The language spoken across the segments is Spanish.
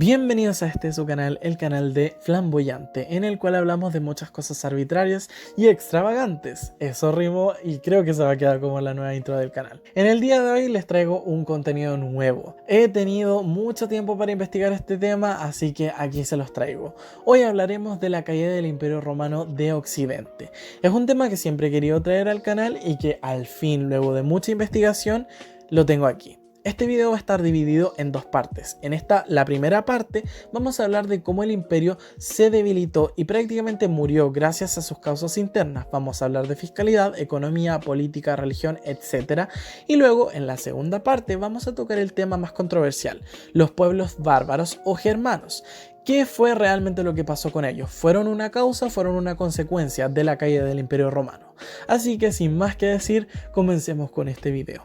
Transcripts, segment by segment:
Bienvenidos a este su canal, el canal de Flamboyante, en el cual hablamos de muchas cosas arbitrarias y extravagantes. Eso rimó y creo que se va a quedar como la nueva intro del canal. En el día de hoy les traigo un contenido nuevo. He tenido mucho tiempo para investigar este tema, así que aquí se los traigo. Hoy hablaremos de la caída del Imperio Romano de Occidente. Es un tema que siempre he querido traer al canal y que al fin, luego de mucha investigación, lo tengo aquí. Este video va a estar dividido en dos partes. En la primera parte vamos a hablar de cómo el imperio se debilitó y prácticamente murió gracias a sus causas internas. Vamos a hablar de fiscalidad, economía, política, religión, etc. Y luego en la segunda parte vamos a tocar el tema más controversial, los pueblos bárbaros o germanos. ¿Qué fue realmente lo que pasó con ellos? ¿Fueron una causa? ¿Fueron una consecuencia de la caída del Imperio Romano? Así que sin más que decir, comencemos con este video.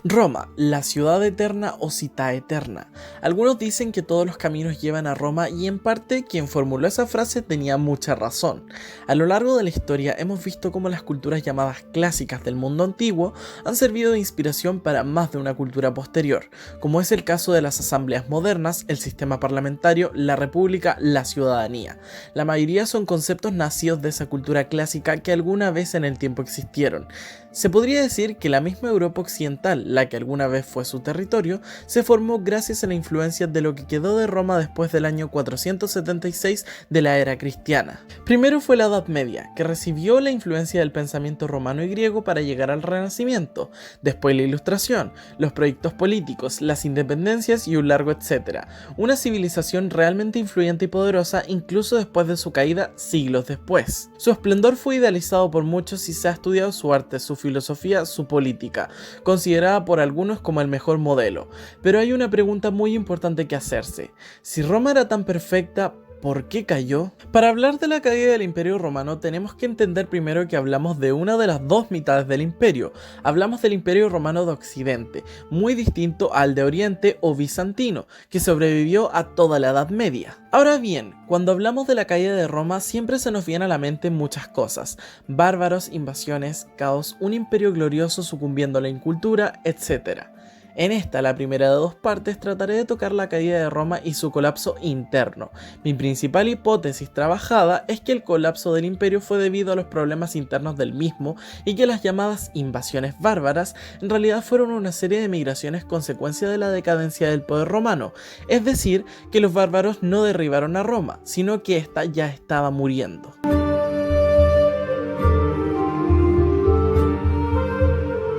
Roma, la ciudad eterna o città eterna. Algunos dicen que todos los caminos llevan a Roma y en parte quien formuló esa frase tenía mucha razón. A lo largo de la historia hemos visto cómo las culturas llamadas clásicas del mundo antiguo han servido de inspiración para más de una cultura posterior, como es el caso de las asambleas modernas, el sistema parlamentario, la república, la ciudadanía. La mayoría son conceptos nacidos de esa cultura clásica que alguna vez en el tiempo existieron. Se podría decir que la misma Europa occidental, la que alguna vez fue su territorio, se formó gracias a la influencia de lo que quedó de Roma después del año 476 de la era cristiana. Primero fue la Edad Media, que recibió la influencia del pensamiento romano y griego para llegar al Renacimiento, después la Ilustración, los proyectos políticos, las independencias y un largo etcétera. Una civilización realmente influyente y poderosa incluso después de su caída siglos después. Su esplendor fue idealizado por muchos y se ha estudiado su arte, su filosofía, su política, considerada por algunos como el mejor modelo. Pero hay una pregunta muy importante que hacerse. Si Roma era tan perfecta, ¿por qué cayó? Para hablar de la caída del Imperio Romano tenemos que entender primero que hablamos de una de las dos mitades del imperio. Hablamos del Imperio Romano de Occidente, muy distinto al de Oriente o bizantino, que sobrevivió a toda la Edad Media. Ahora bien, cuando hablamos de la caída de Roma siempre se nos viene a la mente muchas cosas: bárbaros, invasiones, caos, un imperio glorioso sucumbiendo a la incultura, etc. En esta, la primera de dos partes, trataré de tocar la caída de Roma y su colapso interno. Mi principal hipótesis trabajada es que el colapso del imperio fue debido a los problemas internos del mismo y que las llamadas invasiones bárbaras en realidad fueron una serie de migraciones consecuencia de la decadencia del poder romano, es decir, que los bárbaros no derribaron a Roma, sino que ésta ya estaba muriendo.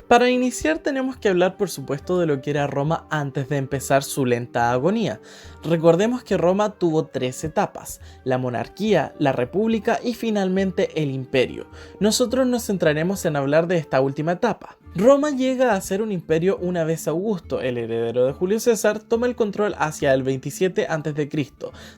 Para iniciar tenemos que hablar por supuesto de lo que era Roma antes de empezar su lenta agonía. Recordemos que Roma tuvo tres etapas: la monarquía, la república y finalmente el imperio. Nosotros nos centraremos en hablar de esta última etapa. Roma llega a ser un imperio una vez Augusto, el heredero de Julio César, toma el control hacia el 27 a.C.,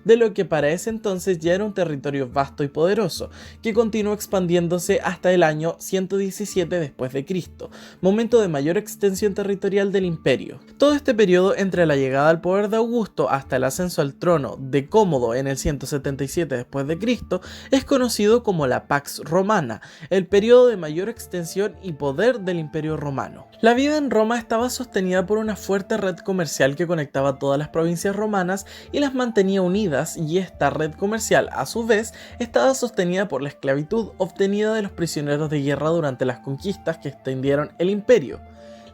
de lo que para ese entonces ya era un territorio vasto y poderoso, que continuó expandiéndose hasta el año 117 después de Cristo, momento de mayor extensión territorial del imperio. Todo este periodo entre la llegada al poder de Augusto hasta el ascenso al trono de Cómodo en el 177 después de Cristo es conocido como la Pax Romana, el periodo de mayor extensión y poder del imperio romano. La vida en Roma estaba sostenida por una fuerte red comercial que conectaba todas las provincias romanas y las mantenía unidas, y esta red comercial a su vez estaba sostenida por la esclavitud obtenida de los prisioneros de guerra durante las conquistas que extendieron el imperio.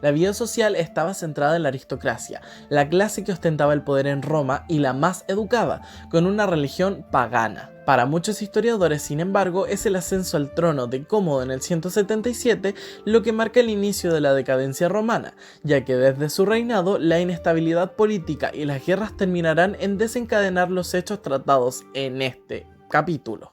La vida social estaba centrada en la aristocracia, la clase que ostentaba el poder en Roma y la más educada, con una religión pagana. Para muchos historiadores, sin embargo, es el ascenso al trono de Cómodo en el 177 lo que marca el inicio de la decadencia romana, ya que desde su reinado la inestabilidad política y las guerras terminarán en desencadenar los hechos tratados en este capítulo.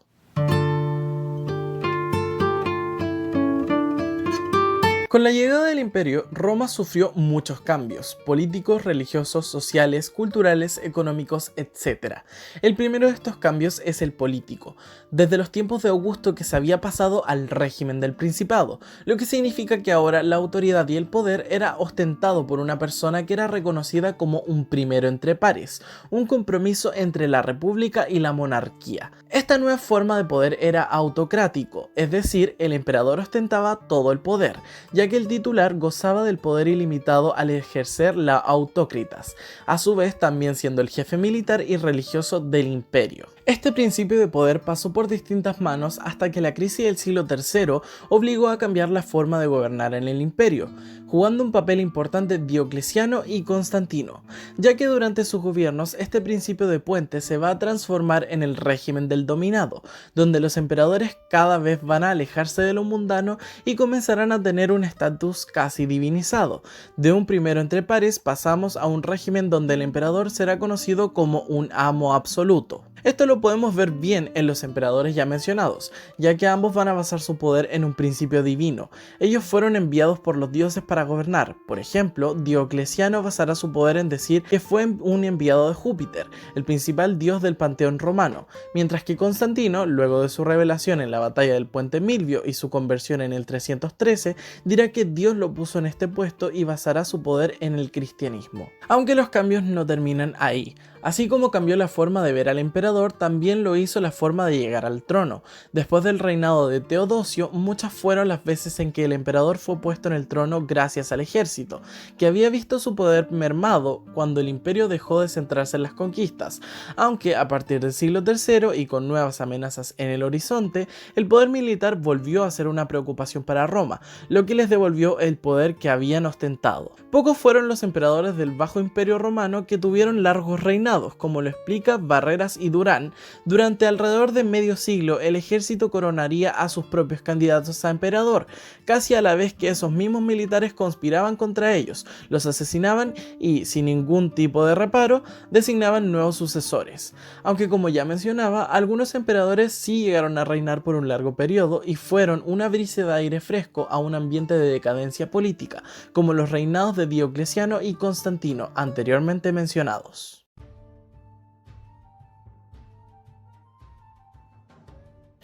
Con la llegada del imperio, Roma sufrió muchos cambios políticos, religiosos, sociales, culturales, económicos, etc. El primero de estos cambios es el político, desde los tiempos de Augusto, que se había pasado al régimen del Principado, lo que significa que ahora la autoridad y el poder era ostentado por una persona que era reconocida como un primero entre pares, un compromiso entre la república y la monarquía. Esta nueva forma de poder era autocrático, es decir, el emperador ostentaba todo el poder, ya ya que el titular gozaba del poder ilimitado al ejercer la autócritas, a su vez también siendo el jefe militar y religioso del imperio. Este principio de poder pasó por distintas manos hasta que la crisis del siglo III obligó a cambiar la forma de gobernar en el imperio, jugando un papel importante Diocleciano y Constantino, ya que durante sus gobiernos este principio de puente se va a transformar en el régimen del dominado, donde los emperadores cada vez van a alejarse de lo mundano y comenzarán a tener un estatus casi divinizado. De un primero entre pares pasamos a un régimen donde el emperador será conocido como un amo absoluto. Esto lo podemos ver bien en los emperadores ya mencionados, ya que ambos van a basar su poder en un principio divino. Ellos fueron enviados por los dioses para gobernar. Por ejemplo, Diocleciano basará su poder en decir que fue un enviado de Júpiter, el principal dios del panteón romano, mientras que Constantino, luego de su revelación en la batalla del Puente Milvio y su conversión en el 313, dirá que Dios lo puso en este puesto y basará su poder en el cristianismo. Aunque los cambios no terminan ahí. Así como cambió la forma de ver al emperador, también lo hizo la forma de llegar al trono. Después del reinado de Teodosio, muchas fueron las veces en que el emperador fue puesto en el trono gracias al ejército, que había visto su poder mermado cuando el imperio dejó de centrarse en las conquistas, aunque a partir del siglo III y con nuevas amenazas en el horizonte, el poder militar volvió a ser una preocupación para Roma, lo que les devolvió el poder que habían ostentado. Pocos fueron los emperadores del Bajo Imperio Romano que tuvieron largos reinados, como lo explica Barreras y Durán. Durante alrededor de medio siglo, el ejército coronaría a sus propios candidatos a emperador, casi a la vez que esos mismos militares conspiraban contra ellos, los asesinaban y, sin ningún tipo de reparo, designaban nuevos sucesores. Aunque, como ya mencionaba, algunos emperadores sí llegaron a reinar por un largo periodo y fueron una brisa de aire fresco a un ambiente de decadencia política, como los reinados de Diocleciano y Constantino, anteriormente mencionados.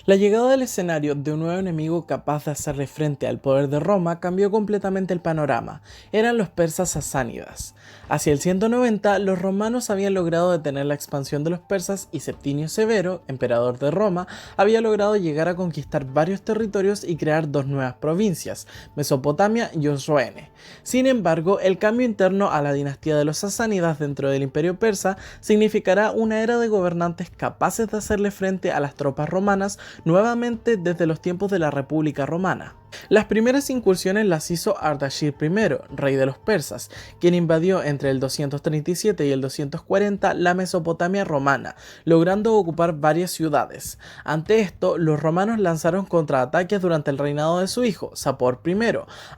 La llegada al escenario de un nuevo enemigo capaz de hacerle frente al poder de Roma cambió completamente el panorama. Eran los persas sasánidas. Hacia el 190, los romanos habían logrado detener la expansión de los persas y Septimio Severo, emperador de Roma, había logrado llegar a conquistar varios territorios y crear dos nuevas provincias, Mesopotamia y Osroene. Sin embargo, el cambio interno a la dinastía de los sasánidas dentro del imperio persa significará una era de gobernantes capaces de hacerle frente a las tropas romanas nuevamente desde los tiempos de la República Romana. Las primeras incursiones las hizo Ardashir I, rey de los persas, quien invadió entre el 237 y el 240 la Mesopotamia romana, logrando ocupar varias ciudades. Ante esto, los romanos lanzaron contraataques durante el reinado de su hijo, Sapor I,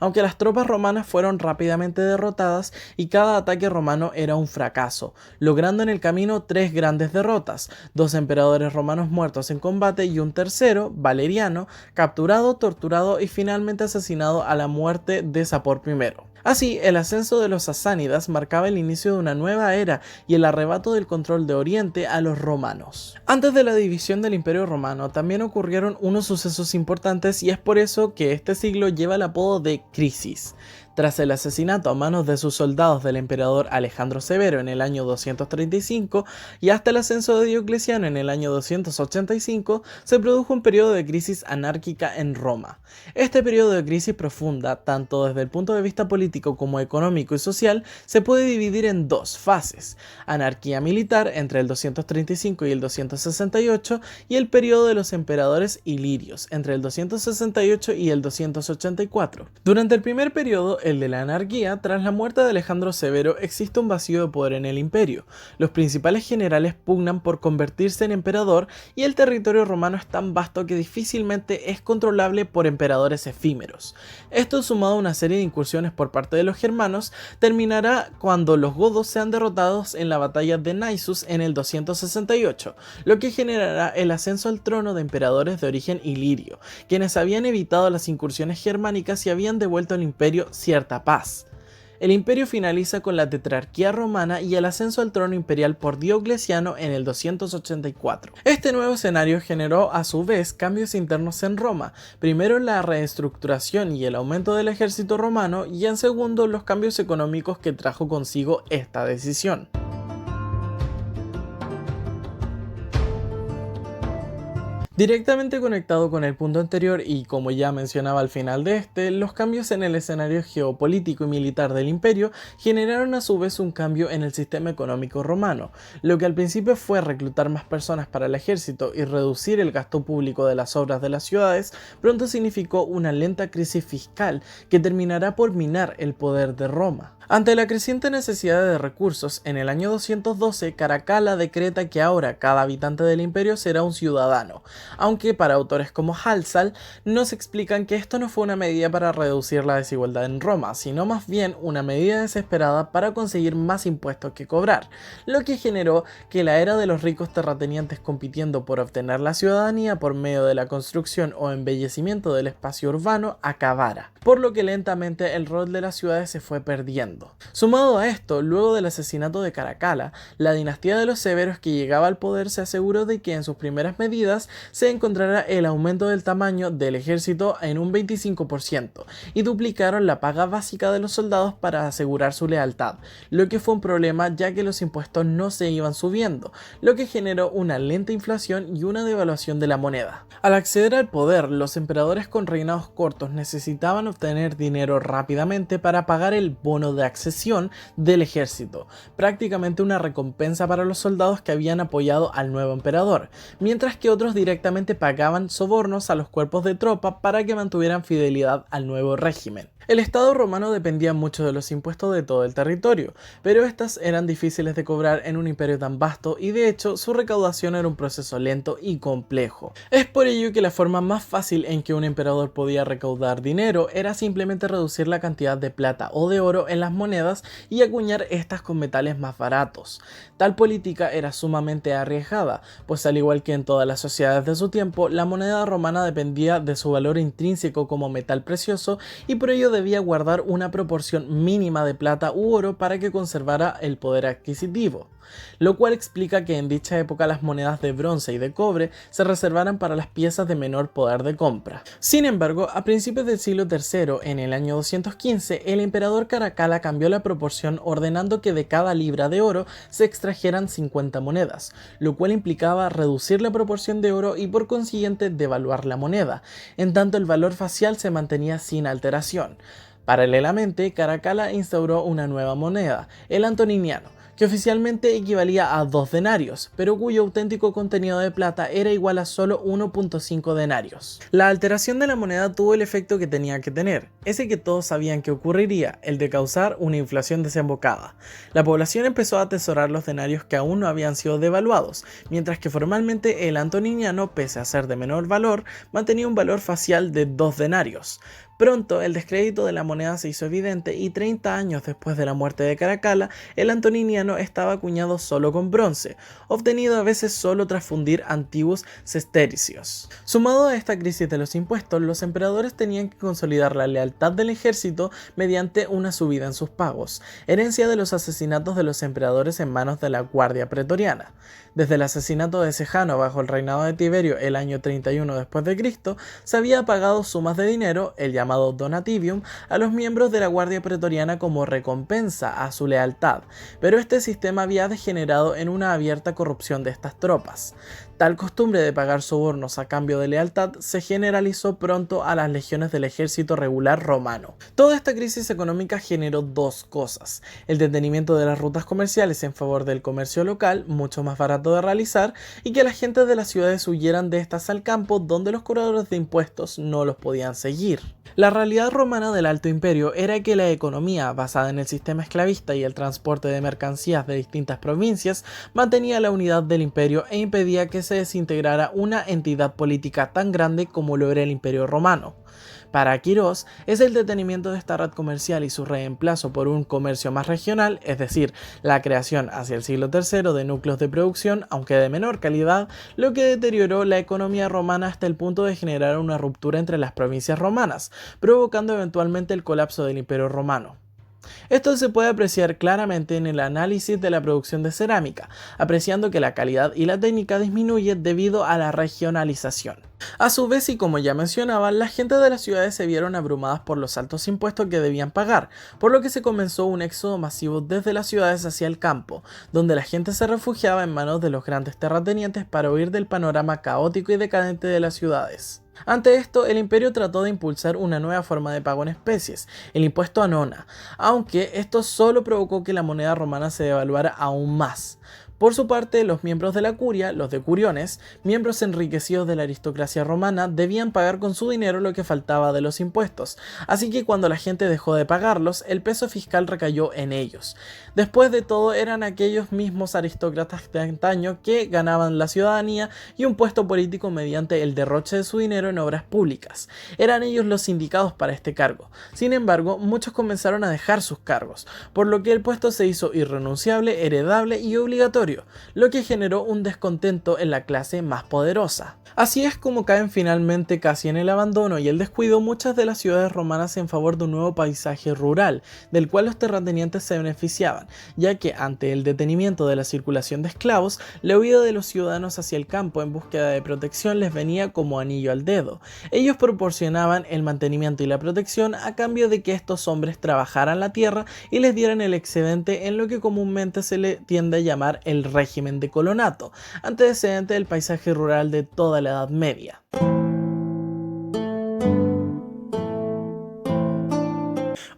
aunque las tropas romanas fueron rápidamente derrotadas y cada ataque romano era un fracaso, logrando en el camino tres grandes derrotas, dos emperadores romanos muertos en combate y un tercero, Valeriano, capturado, torturado y finalmente asesinado a la muerte de Sapor I. Así, el ascenso de los sasánidas marcaba el inicio de una nueva era y el arrebato del control de Oriente a los romanos. Antes de la división del Imperio Romano también ocurrieron unos sucesos importantes y es por eso que este siglo lleva el apodo de Crisis. Tras el asesinato a manos de sus soldados del emperador Alejandro Severo en el año 235 y hasta el ascenso de Diocleciano en el año 285, se produjo un periodo de crisis anárquica en Roma. Este periodo de crisis profunda, tanto desde el punto de vista político como económico y social, se puede dividir en dos fases: anarquía militar entre el 235 y el 268 y el periodo de los emperadores ilirios entre el 268 y el 284. Durante el primer periodo, el de la anarquía, tras la muerte de Alejandro Severo existe un vacío de poder en el imperio. Los principales generales pugnan por convertirse en emperador y el territorio romano es tan vasto que difícilmente es controlable por emperadores efímeros. Esto, sumado a una serie de incursiones por parte de los germanos, terminará cuando los godos sean derrotados en la batalla de Naissus en el 268, lo que generará el ascenso al trono de emperadores de origen ilirio, quienes habían evitado las incursiones germánicas y habían devuelto al imperio cierta paz. El imperio finaliza con la tetrarquía romana y el ascenso al trono imperial por Diocleciano en el 284. Este nuevo escenario generó a su vez cambios internos en Roma, primero la reestructuración y el aumento del ejército romano y en segundo los cambios económicos que trajo consigo esta decisión. Directamente conectado con el punto anterior y como ya mencionaba al final de este, los cambios en el escenario geopolítico y militar del imperio generaron a su vez un cambio en el sistema económico romano. Lo que al principio fue reclutar más personas para el ejército y reducir el gasto público de las obras de las ciudades, pronto significó una lenta crisis fiscal que terminará por minar el poder de Roma. Ante la creciente necesidad de recursos, en el año 212 Caracalla decreta que ahora cada habitante del imperio será un ciudadano, aunque para autores como Halsall nos explican que esto no fue una medida para reducir la desigualdad en Roma, sino más bien una medida desesperada para conseguir más impuestos que cobrar, lo que generó que la era de los ricos terratenientes compitiendo por obtener la ciudadanía por medio de la construcción o embellecimiento del espacio urbano acabara, por lo que lentamente el rol de las ciudades se fue perdiendo. Sumado a esto, luego del asesinato de Caracalla, la dinastía de los Severos que llegaba al poder se aseguró de que en sus primeras medidas se encontrara el aumento del tamaño del ejército en un 25% y duplicaron la paga básica de los soldados para asegurar su lealtad, lo que fue un problema ya que los impuestos no se iban subiendo, lo que generó una lenta inflación y una devaluación de la moneda. Al acceder al poder, los emperadores con reinados cortos necesitaban obtener dinero rápidamente para pagar el bono de accesión del ejército, prácticamente una recompensa para los soldados que habían apoyado al nuevo emperador, mientras que otros directamente pagaban sobornos a los cuerpos de tropa para que mantuvieran fidelidad al nuevo régimen. El Estado romano dependía mucho de los impuestos de todo el territorio, pero estas eran difíciles de cobrar en un imperio tan vasto y de hecho su recaudación era un proceso lento y complejo. Es por ello que la forma más fácil en que un emperador podía recaudar dinero era simplemente reducir la cantidad de plata o de oro en las monedas y acuñar estas con metales más baratos. Tal política era sumamente arriesgada, pues al igual que en todas las sociedades de su tiempo, la moneda romana dependía de su valor intrínseco como metal precioso y por ello debía guardar una proporción mínima de plata u oro para que conservara el poder adquisitivo, lo cual explica que en dicha época las monedas de bronce y de cobre se reservaran para las piezas de menor poder de compra. Sin embargo, a principios del siglo III, en el año 215, el emperador Caracalla cambió la proporción ordenando que de cada libra de oro se extrajeran 50 monedas, lo cual implicaba reducir la proporción de oro y por consiguiente devaluar la moneda, en tanto el valor facial se mantenía sin alteración. Paralelamente, Caracalla instauró una nueva moneda, el antoniniano, que oficialmente equivalía a 2 denarios, pero cuyo auténtico contenido de plata era igual a solo 1.5 denarios. La alteración de la moneda tuvo el efecto que tenía que tener, ese que todos sabían que ocurriría, el de causar una inflación desembocada. La población empezó a atesorar los denarios que aún no habían sido devaluados, mientras que formalmente el antoniniano, pese a ser de menor valor, mantenía un valor facial de 2 denarios. Pronto el descrédito de la moneda se hizo evidente y 30 años después de la muerte de Caracalla, el antoniniano estaba acuñado solo con bronce, obtenido a veces solo tras fundir antiguos sestercios. Sumado a esta crisis de los impuestos, los emperadores tenían que consolidar la lealtad del ejército mediante una subida en sus pagos, herencia de los asesinatos de los emperadores en manos de la Guardia Pretoriana. Desde el asesinato de Sejano bajo el reinado de Tiberio el año 31 después de Cristo, se había pagado sumas de dinero, el llamado donativium, a los miembros de la Guardia Pretoriana como recompensa a su lealtad, pero este sistema había degenerado en una abierta corrupción de estas tropas. Tal costumbre de pagar sobornos a cambio de lealtad se generalizó pronto a las legiones del ejército regular romano. Toda esta crisis económica generó dos cosas: el detenimiento de las rutas comerciales en favor del comercio local, mucho más barato de realizar, y que la gente de las ciudades huyeran de estas al campo, donde los cobradores de impuestos no los podían seguir. La realidad romana del Alto Imperio era que la economía, basada en el sistema esclavista y el transporte de mercancías de distintas provincias, mantenía la unidad del imperio e impedía que se desintegrara una entidad política tan grande como lo era el Imperio Romano. Para Quirós, es el detenimiento de esta red comercial y su reemplazo por un comercio más regional, es decir, la creación hacia el siglo III de núcleos de producción, aunque de menor calidad, lo que deterioró la economía romana hasta el punto de generar una ruptura entre las provincias romanas, provocando eventualmente el colapso del Imperio Romano. Esto se puede apreciar claramente en el análisis de la producción de cerámica, apreciando que la calidad y la técnica disminuye debido a la regionalización. A su vez, y como ya mencionaba, la gente de las ciudades se vieron abrumadas por los altos impuestos que debían pagar, por lo que se comenzó un éxodo masivo desde las ciudades hacia el campo, donde la gente se refugiaba en manos de los grandes terratenientes para huir del panorama caótico y decadente de las ciudades. Ante esto, el imperio trató de impulsar una nueva forma de pago en especies, el impuesto a nona, aunque esto solo provocó que la moneda romana se devaluara aún más. Por su parte, los miembros de la curia, los decuriones, miembros enriquecidos de la aristocracia romana, debían pagar con su dinero lo que faltaba de los impuestos, así que cuando la gente dejó de pagarlos, el peso fiscal recayó en ellos. Después de todo, eran aquellos mismos aristócratas de antaño que ganaban la ciudadanía y un puesto político mediante el derroche de su dinero en obras públicas. Eran ellos los indicados para este cargo. Sin embargo, muchos comenzaron a dejar sus cargos, por lo que el puesto se hizo irrenunciable, heredable y obligatorio, lo que generó un descontento en la clase más poderosa. Así es como caen finalmente casi en el abandono y el descuido muchas de las ciudades romanas en favor de un nuevo paisaje rural, del cual los terratenientes se beneficiaban, ya que ante el detenimiento de la circulación de esclavos, la huida de los ciudadanos hacia el campo en búsqueda de protección les venía como anillo al dedo. Ellos proporcionaban el mantenimiento y la protección a cambio de que estos hombres trabajaran la tierra y les dieran el excedente en lo que comúnmente se le tiende a llamar el régimen de colonato, antecedente del paisaje rural de toda la Edad Media.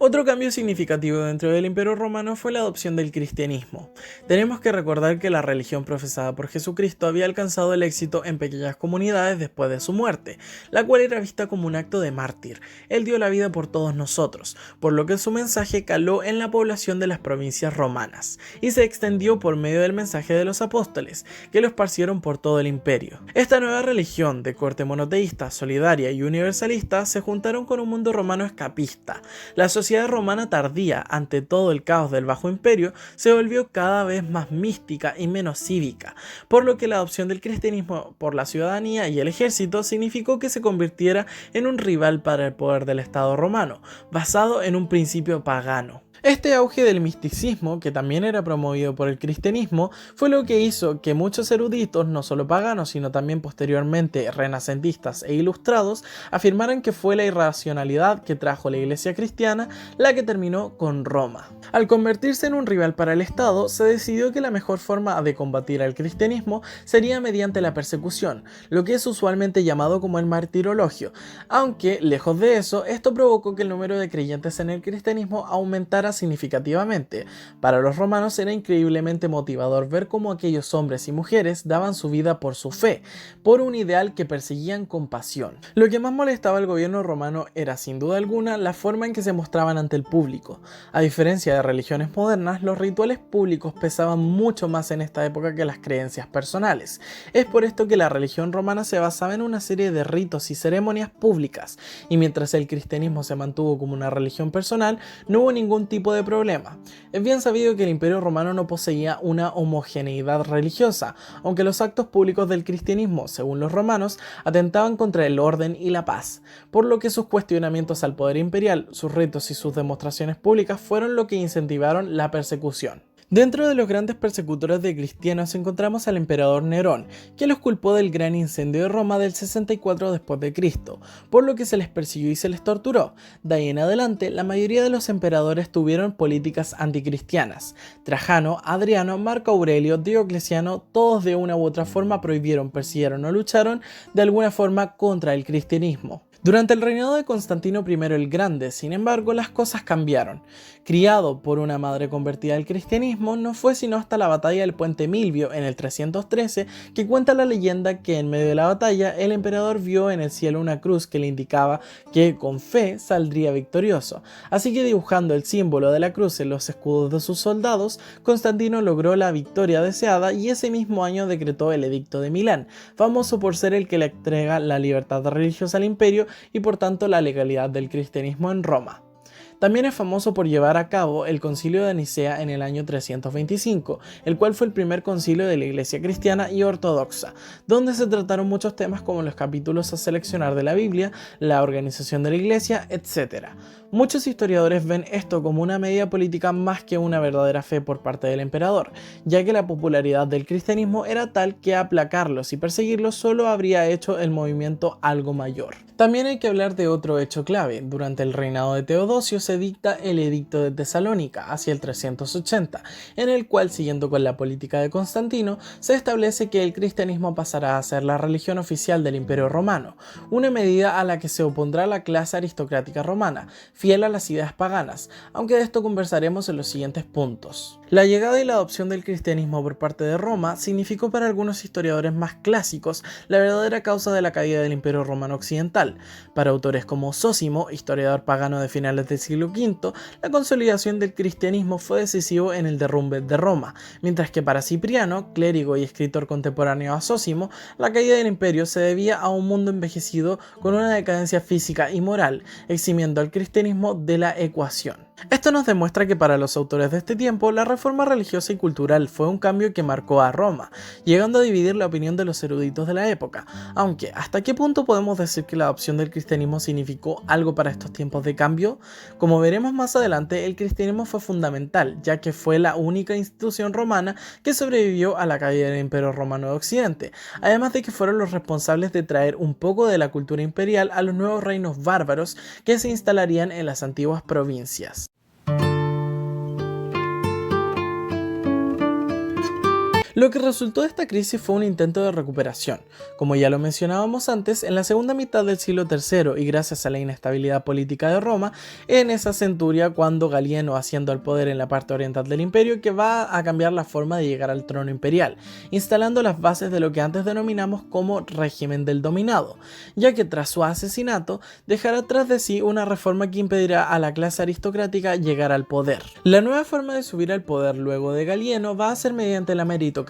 Otro cambio significativo dentro del Imperio Romano fue la adopción del cristianismo. Tenemos que recordar que la religión profesada por Jesucristo había alcanzado el éxito en pequeñas comunidades después de su muerte, la cual era vista como un acto de mártir. Él dio la vida por todos nosotros, por lo que su mensaje caló en la población de las provincias romanas, y se extendió por medio del mensaje de los apóstoles, que lo esparcieron por todo el imperio. Esta nueva religión, de corte monoteísta, solidaria y universalista, se juntaron con un mundo romano escapista. La sociedad romana tardía, ante todo el caos del Bajo Imperio, se volvió cada vez más mística y menos cívica, por lo que la adopción del cristianismo por la ciudadanía y el ejército significó que se convirtiera en un rival para el poder del Estado romano, basado en un principio pagano. Este auge del misticismo, que también era promovido por el cristianismo, fue lo que hizo que muchos eruditos, no solo paganos, sino también posteriormente renacentistas e ilustrados, afirmaran que fue la irracionalidad que trajo la iglesia cristiana la que terminó con Roma. Al convertirse en un rival para el Estado, se decidió que la mejor forma de combatir al cristianismo sería mediante la persecución, lo que es usualmente llamado como el martirologio, aunque, lejos de eso, esto provocó que el número de creyentes en el cristianismo aumentara significativamente. Para los romanos era increíblemente motivador ver cómo aquellos hombres y mujeres daban su vida por su fe, por un ideal que perseguían con pasión. Lo que más molestaba al gobierno romano era sin duda alguna la forma en que se mostraban ante el público. A diferencia de religiones modernas, los rituales públicos pesaban mucho más en esta época que las creencias personales. Es por esto que la religión romana se basaba en una serie de ritos y ceremonias públicas, y mientras el cristianismo se mantuvo como una religión personal, no hubo ningún tipo de problema. Es bien sabido que el Imperio Romano no poseía una homogeneidad religiosa, aunque los actos públicos del cristianismo, según los romanos, atentaban contra el orden y la paz, por lo que sus cuestionamientos al poder imperial, sus ritos y sus demostraciones públicas fueron lo que incentivaron la persecución. Dentro de los grandes persecutores de cristianos encontramos al emperador Nerón, que los culpó del gran incendio de Roma del 64 después de Cristo, por lo que se les persiguió y se les torturó. De ahí en adelante, la mayoría de los emperadores tuvieron políticas anticristianas. Trajano, Adriano, Marco Aurelio, Diocleciano, todos de una u otra forma prohibieron, persiguieron o lucharon de alguna forma contra el cristianismo. Durante el reinado de Constantino I el Grande, sin embargo, las cosas cambiaron. Criado por una madre convertida al cristianismo, no fue sino hasta la batalla del Puente Milvio en el 313 que cuenta la leyenda que en medio de la batalla el emperador vio en el cielo una cruz que le indicaba que con fe saldría victorioso. Así que dibujando el símbolo de la cruz en los escudos de sus soldados, Constantino logró la victoria deseada y ese mismo año decretó el Edicto de Milán, famoso por ser el que le entrega la libertad religiosa al imperio y por tanto la legalidad del cristianismo en Roma. También es famoso por llevar a cabo el Concilio de Nicea en el año 325, el cual fue el primer concilio de la Iglesia cristiana y ortodoxa, donde se trataron muchos temas como los capítulos a seleccionar de la Biblia, la organización de la Iglesia, etc. Muchos historiadores ven esto como una medida política más que una verdadera fe por parte del emperador, ya que la popularidad del cristianismo era tal que aplacarlos y perseguirlos solo habría hecho el movimiento algo mayor. También hay que hablar de otro hecho clave. Durante el reinado de Teodosio se dicta el Edicto de Tesalónica hacia el 380, en el cual, siguiendo con la política de Constantino, se establece que el cristianismo pasará a ser la religión oficial del Imperio Romano, una medida a la que se opondrá la clase aristocrática romana, fiel a las ideas paganas, aunque de esto conversaremos en los siguientes puntos. La llegada y la adopción del cristianismo por parte de Roma significó para algunos historiadores más clásicos la verdadera causa de la caída del Imperio Romano Occidental. Para autores como Zósimo, historiador pagano de finales del siglo V, la consolidación del cristianismo fue decisivo en el derrumbe de Roma, mientras que para Cipriano, clérigo y escritor contemporáneo a Zósimo, la caída del imperio se debía a un mundo envejecido con una decadencia física y moral, eximiendo al cristianismo de la ecuación. Esto nos demuestra que para los autores de este tiempo, la reforma religiosa y cultural fue un cambio que marcó a Roma, llegando a dividir la opinión de los eruditos de la época, aunque ¿hasta qué punto podemos decir que la adopción del cristianismo significó algo para estos tiempos de cambio? Como veremos más adelante, el cristianismo fue fundamental, ya que fue la única institución romana que sobrevivió a la caída del Imperio Romano de Occidente, además de que fueron los responsables de traer un poco de la cultura imperial a los nuevos reinos bárbaros que se instalarían en las antiguas provincias. Lo que resultó de esta crisis fue un intento de recuperación. Como ya lo mencionábamos antes, en la segunda mitad del siglo III y gracias a la inestabilidad política de Roma, en esa centuria cuando Galieno asciende al poder en la parte oriental del imperio, que va a cambiar la forma de llegar al trono imperial, instalando las bases de lo que antes denominamos como régimen del dominado, ya que tras su asesinato dejará tras de sí una reforma que impedirá a la clase aristocrática llegar al poder. La nueva forma de subir al poder luego de Galieno va a ser mediante la meritocracia.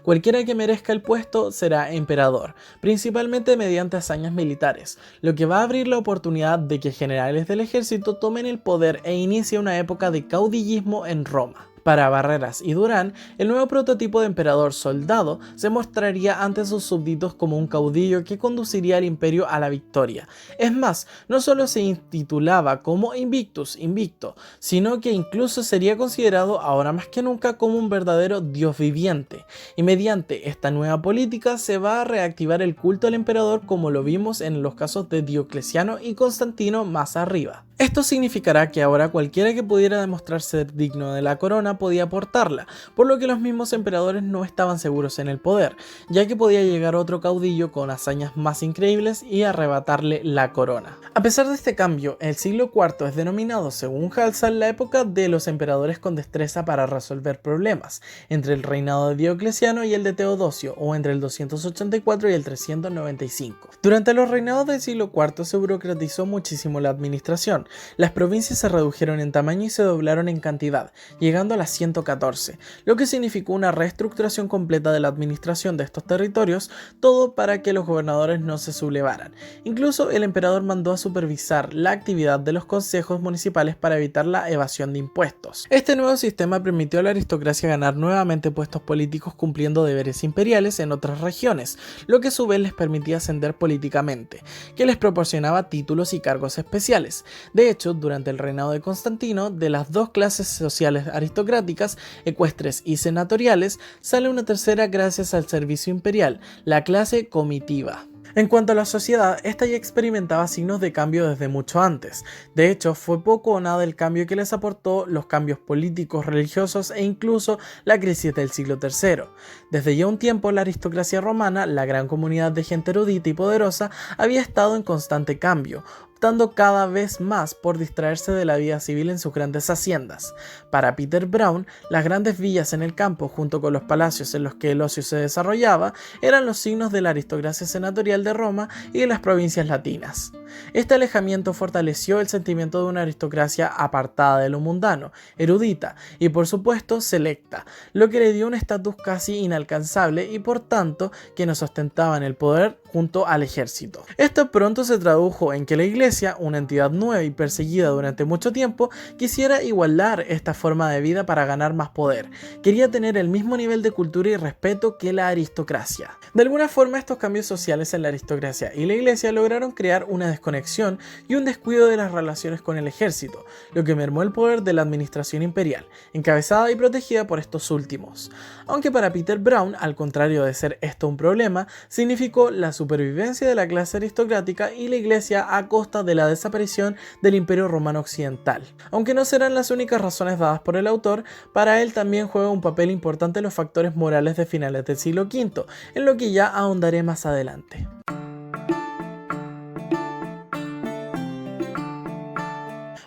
Cualquiera que merezca el puesto será emperador, principalmente mediante hazañas militares, lo que va a abrir la oportunidad de que generales del ejército tomen el poder e inicie una época de caudillismo en Roma. Para Barreras y Durán, el nuevo prototipo de emperador soldado se mostraría ante sus súbditos como un caudillo que conduciría al imperio a la victoria. Es más, no solo se intitulaba como Invictus, invicto, sino que incluso sería considerado ahora más que nunca como un verdadero dios viviente. Y mediante esta nueva política se va a reactivar el culto al emperador como lo vimos en los casos de Diocleciano y Constantino más arriba. Esto significará que ahora cualquiera que pudiera demostrar ser digno de la corona podía portarla, por lo que los mismos emperadores no estaban seguros en el poder, ya que podía llegar otro caudillo con hazañas más increíbles y arrebatarle la corona. A pesar de este cambio, el siglo IV es denominado, según Halsall, la época de los emperadores con destreza para resolver problemas, entre el reinado de Diocleciano y el de Teodosio, o entre el 284 y el 395. Durante los reinados del siglo IV se burocratizó muchísimo la administración. Las provincias se redujeron en tamaño y se doblaron en cantidad, llegando a las 114, lo que significó una reestructuración completa de la administración de estos territorios, todo para que los gobernadores no se sublevaran. Incluso el emperador mandó a supervisar la actividad de los consejos municipales para evitar la evasión de impuestos. Este nuevo sistema permitió a la aristocracia ganar nuevamente puestos políticos cumpliendo deberes imperiales en otras regiones, lo que a su vez les permitía ascender políticamente, que les proporcionaba títulos y cargos especiales. De hecho, durante el reinado de Constantino, de las dos clases sociales aristocráticas, ecuestres y senatoriales, sale una tercera gracias al servicio imperial, la clase comitiva. En cuanto a la sociedad, esta ya experimentaba signos de cambio desde mucho antes. De hecho, fue poco o nada el cambio que les aportó los cambios políticos, religiosos e incluso la crisis del siglo III. Desde ya un tiempo, la aristocracia romana, la gran comunidad de gente erudita y poderosa, había estado en constante cambio, optando cada vez más por distraerse de la vida civil en sus grandes haciendas. Para Peter Brown, las grandes villas en el campo, junto con los palacios en los que el ocio se desarrollaba, eran los signos de la aristocracia senatorial de Roma y de las provincias latinas. Este alejamiento fortaleció el sentimiento de una aristocracia apartada de lo mundano, erudita y por supuesto selecta, lo que le dio un estatus casi inalcanzable y por tanto quienes ostentaban el poder junto al ejército. Esto pronto se tradujo en que la iglesia, una entidad nueva y perseguida durante mucho tiempo, quisiera igualar esta forma de vida para ganar más poder. Quería tener el mismo nivel de cultura y respeto que la aristocracia. De alguna forma, estos cambios sociales en la aristocracia y la iglesia lograron crear una desconexión y un descuido de las relaciones con el ejército, lo que mermó el poder de la administración imperial, encabezada y protegida por estos últimos. Aunque para Peter Brown, al contrario de ser esto un problema, significó la supervivencia de la clase aristocrática y la iglesia a costa de la desaparición del Imperio Romano Occidental. Aunque no serán las únicas razones dadas por el autor, para él también juega un papel importante los factores morales de finales del siglo V, en lo que ya ahondaré más adelante.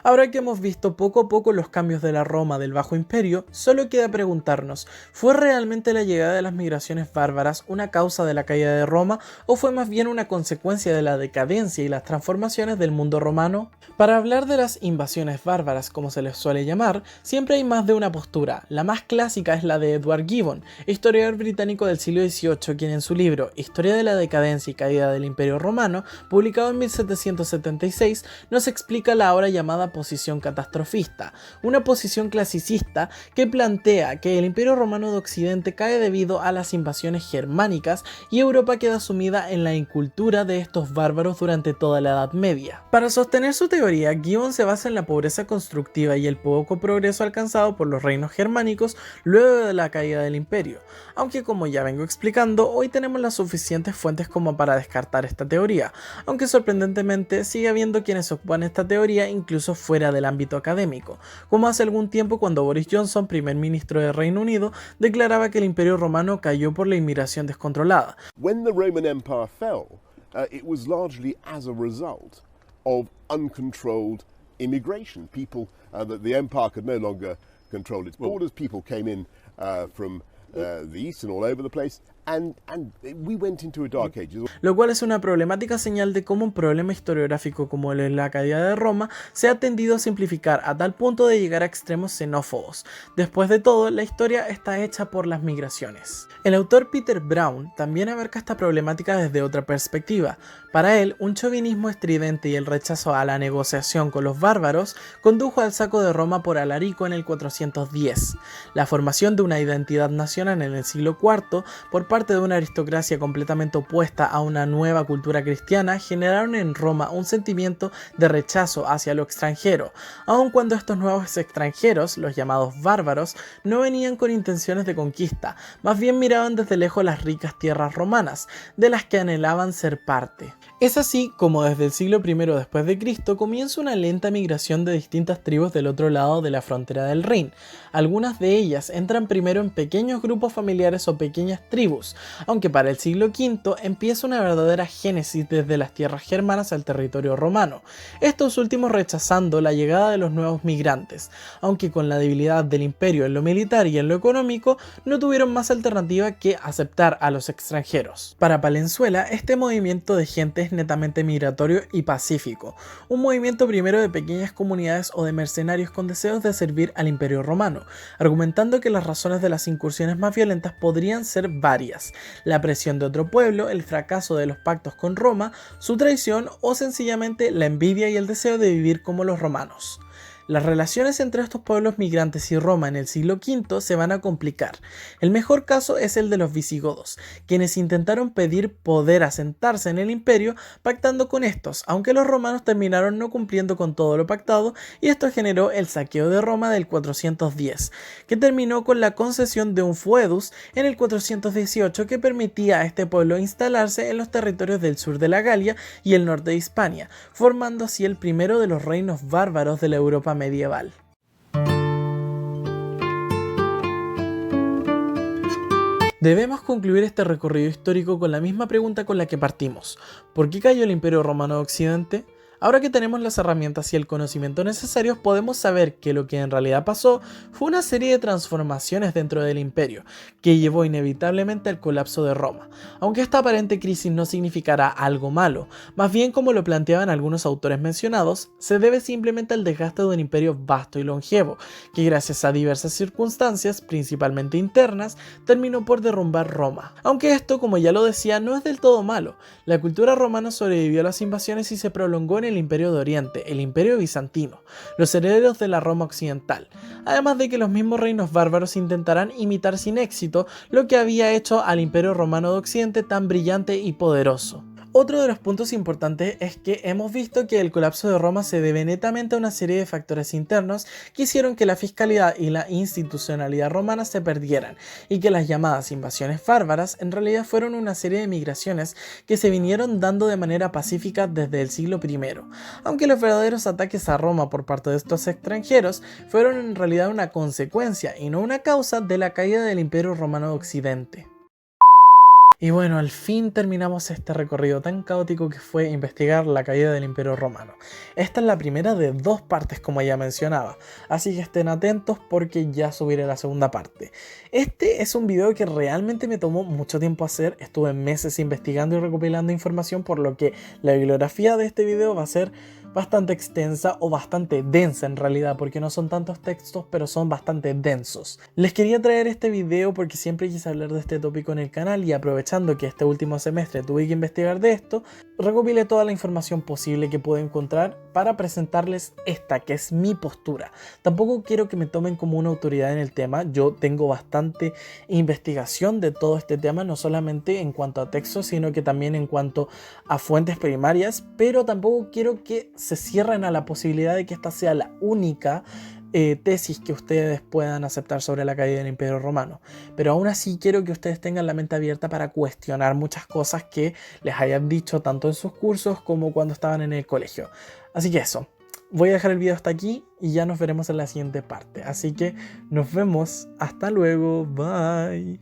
Ahora que hemos visto poco a poco los cambios de la Roma del Bajo Imperio, solo queda preguntarnos, ¿fue realmente la llegada de las migraciones bárbaras una causa de la caída de Roma o fue más bien una consecuencia de la decadencia y las transformaciones del mundo romano? Para hablar de las invasiones bárbaras, como se les suele llamar, siempre hay más de una postura. La más clásica es la de Edward Gibbon, historiador británico del siglo XVIII, quien en su libro Historia de la decadencia y caída del Imperio Romano, publicado en 1776, nos explica la ahora llamada posición catastrofista, una posición clasicista que plantea que el Imperio Romano de Occidente cae debido a las invasiones germánicas y Europa queda sumida en la incultura de estos bárbaros durante toda la Edad Media. Para sostener su teoría, Gibbon se basa en la pobreza constructiva y el poco progreso alcanzado por los reinos germánicos luego de la caída del imperio, aunque como ya vengo explicando, hoy tenemos las suficientes fuentes como para descartar esta teoría, aunque sorprendentemente sigue habiendo quienes oponen esta teoría incluso fuera del ámbito académico, como hace algún tiempo cuando Boris Johnson, primer ministro de Reino Unido, declaraba que el Imperio Romano cayó por la inmigración descontrolada. When the Roman Empire fell, it was largely as a result of uncontrolled immigration. People that the empire could no longer control its borders. People came in from the east and all over the place. And we went into a dark age. Lo cual es una problemática señal de cómo un problema historiográfico como el de la caída de Roma se ha tendido a simplificar a tal punto de llegar a extremos xenófobos. Después de todo, la historia está hecha por las migraciones. El autor Peter Brown también abarca esta problemática desde otra perspectiva. Para él, un chauvinismo estridente y el rechazo a la negociación con los bárbaros condujo al saco de Roma por Alarico en el 410. La formación de una identidad nacional en el siglo IV por parte de una aristocracia completamente opuesta a una nueva cultura cristiana generaron en Roma un sentimiento de rechazo hacia lo extranjero, aun cuando estos nuevos extranjeros, los llamados bárbaros, no venían con intenciones de conquista, más bien miraban desde lejos las ricas tierras romanas, de las que anhelaban ser parte. Es así como desde el siglo I después de Cristo comienza una lenta migración de distintas tribus del otro lado de la frontera del Rin. Algunas de ellas entran primero en pequeños grupos familiares o pequeñas tribus, aunque para el siglo V empieza una verdadera génesis desde las tierras germanas al territorio romano, estos últimos rechazando la llegada de los nuevos migrantes, aunque con la debilidad del imperio en lo militar y en lo económico no tuvieron más alternativa que aceptar a los extranjeros. Para Palenzuela, este movimiento de gente es netamente migratorio y pacífico, un movimiento primero de pequeñas comunidades o de mercenarios con deseos de servir al imperio romano, argumentando que las razones de las incursiones más violentas podrían ser varias: la presión de otro pueblo, el fracaso de los pactos con Roma, su traición o sencillamente la envidia y el deseo de vivir como los romanos. Las relaciones entre estos pueblos migrantes y Roma en el siglo V se van a complicar. El mejor caso es el de los visigodos, quienes intentaron pedir poder asentarse en el imperio pactando con estos, aunque los romanos terminaron no cumpliendo con todo lo pactado y esto generó el saqueo de Roma del 410, que terminó con la concesión de un foedus en el 418 que permitía a este pueblo instalarse en los territorios del sur de la Galia y el norte de Hispania, formando así el primero de los reinos bárbaros de la Europa medieval. Debemos concluir este recorrido histórico con la misma pregunta con la que partimos: ¿por qué cayó el Imperio Romano de Occidente? Ahora que tenemos las herramientas y el conocimiento necesarios, podemos saber que lo que en realidad pasó fue una serie de transformaciones dentro del imperio, que llevó inevitablemente al colapso de Roma. Aunque esta aparente crisis no significará algo malo, más bien como lo planteaban algunos autores mencionados, se debe simplemente al desgaste de un imperio vasto y longevo, que gracias a diversas circunstancias, principalmente internas, terminó por derrumbar Roma. Aunque esto, como ya lo decía, no es del todo malo. La cultura romana sobrevivió a las invasiones y se prolongó en el Imperio de Oriente, el Imperio Bizantino, los herederos de la Roma occidental, además de que los mismos reinos bárbaros intentarán imitar sin éxito lo que había hecho al Imperio Romano de Occidente tan brillante y poderoso. Otro de los puntos importantes es que hemos visto que el colapso de Roma se debe netamente a una serie de factores internos que hicieron que la fiscalidad y la institucionalidad romana se perdieran y que las llamadas invasiones bárbaras en realidad fueron una serie de migraciones que se vinieron dando de manera pacífica desde el siglo I, aunque los verdaderos ataques a Roma por parte de estos extranjeros fueron en realidad una consecuencia y no una causa de la caída del Imperio Romano de Occidente. Y bueno, al fin terminamos este recorrido tan caótico que fue investigar la caída del Imperio Romano. Esta es la primera de 2 partes, como ya mencionaba, así que estén atentos porque ya subiré la segunda parte. Este es un video que realmente me tomó mucho tiempo hacer, estuve meses investigando y recopilando información, por lo que la bibliografía de este video va a ser bastante extensa o bastante densa en realidad, porque no son tantos textos, pero son bastante densos. Les quería traer este video porque siempre quise hablar de este tópico en el canal y aprovechando que este último semestre tuve que investigar de esto, recopilé toda la información posible que pude encontrar para presentarles esta, que es mi postura. Tampoco quiero que me tomen como una autoridad en el tema, yo tengo bastante investigación de todo este tema, no solamente en cuanto a textos, sino que también en cuanto a fuentes primarias, pero tampoco quiero que se cierren a la posibilidad de que esta sea la única tesis que ustedes puedan aceptar sobre la caída del Imperio Romano. Pero aún así quiero que ustedes tengan la mente abierta para cuestionar muchas cosas que les hayan dicho tanto en sus cursos como cuando estaban en el colegio. Así que eso, voy a dejar el video hasta aquí y ya nos veremos en la siguiente parte. Así que nos vemos, hasta luego, bye.